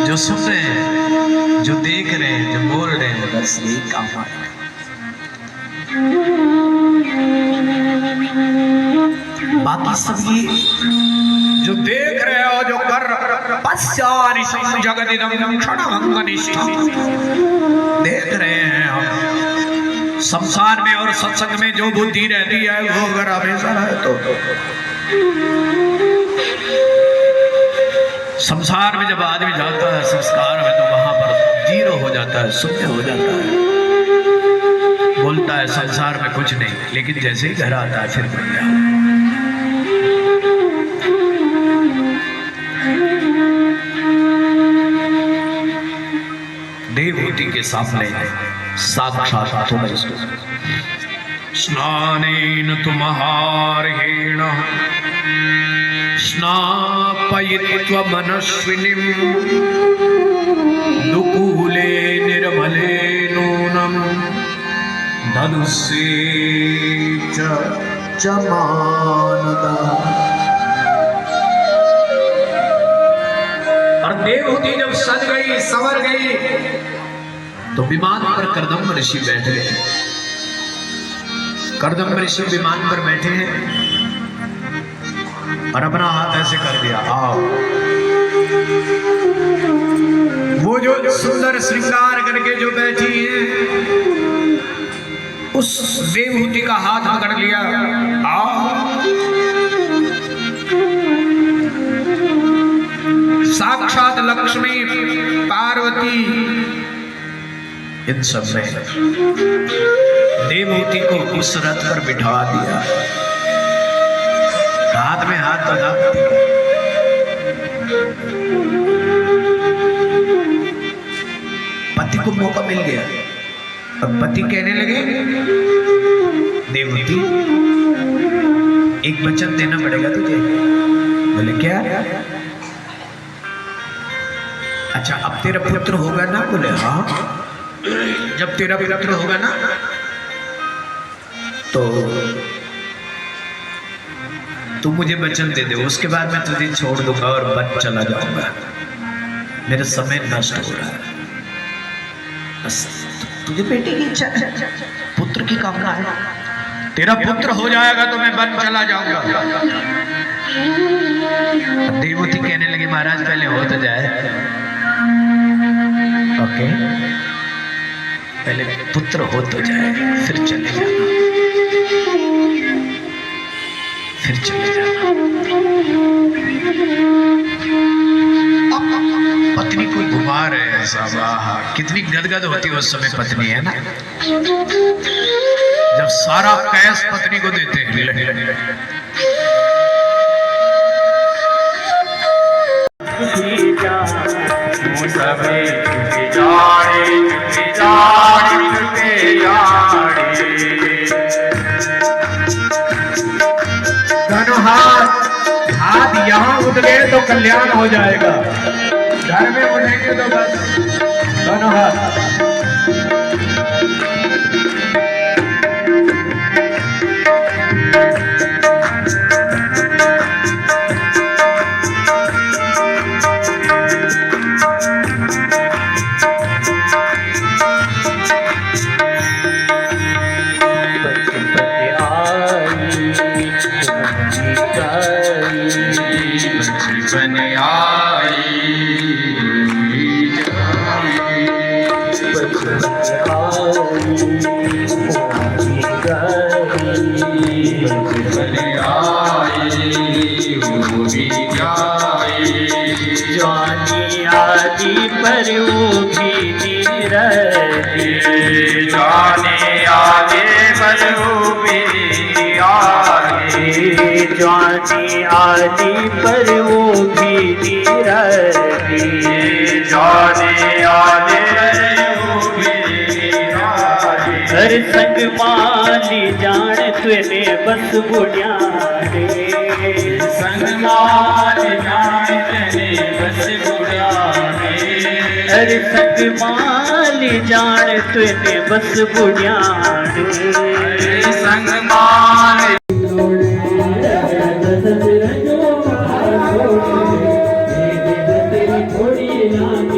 जो सुन रहे हैं, जो देख रहे हैं, जो बोल रहे हैं, बस यही काम है। बाकी सब ये जो देख रहे हो, जो कर पश्चानिशं जगदिदं क्षणभंगनिष्ठं देख रहे हैं हम। संसार में और सत्संग में जो बुद्धि रहती है वो अगर हमेशा रहे तो संसार में जब आदमी जाता है संस्कार में तो वहां पर जीरो हो जाता है, शून्य हो जाता है। बोलता है संसार में कुछ नहीं, लेकिन जैसे ही घर आता है फिर बन जाता। देवहूति के सामने साक्षात तुम स्नानेन तुमहारहेण स्नापयित्वा मनस्विनीं दुकूले निर्मले नूनं धनुषे च मानदा। और देवहूति जब सज गई, संवर गई, तो विमान पर कर्दम ऋषि बैठ गए। कर्दम ऋषि विमान पर बैठे हैं और अपना हाथ ऐसे कर दिया, आओ। वो जो सुंदर श्रृंगार करके जो बैठी है उस देवहूति का हाथ पकड़ लिया, आओ। साक्षात लक्ष्मी पार्वती इन सब ने देवहूति को उस रथ पर बिठा दिया। हाथ में हाथ तो था, पति को मौका मिल गया। अब पति कहने लगे, देवहूति एक वचन देना पड़ेगा तुझे। बोले क्या? अच्छा अब तेरा पुत्र होगा ना? बोले हाँ। जब तेरा पुत्र होगा ना तो तू मुझे वचन दे दे, उसके बाद मैं तुझे छोड़ दूंगा और बच चला जाऊंगा। मेरा समय नष्ट हो रहा है। बस तुझे बेटे की इच्छा है, पुत्र की कामना है, तेरा पुत्र हो जाएगा तो मैं बन चला जाऊंगा। देवहूति कहने लगी, महाराज पहले हो तो जाए। ओके, पहले पुत्र हो तो जाए, फिर चले जाना, फिर चले जाना। पत्नी को घुमा रहे हैं साहब, कितनी गदगद होती है उस समय पत्नी, है ना? जब सारा कैस पत्नी को देते हैं। हाथ यहाँ उठ गए तो कल्याण हो जाएगा, घर में उठेंगे तो बस दोनों हाथ। पर वो भी निरती, जाने आगे पर वो भी आगे, जाने आगे पर वो भी निरती, जाने आगे वो भी आगे। हर संग माली जान तुने बस बुढ़ियाने, संग माली जान तुने बस बुढ़ियाने, हर संग माली जान तुने बस बुढ़ियाने, संग माली थोड़ी Raja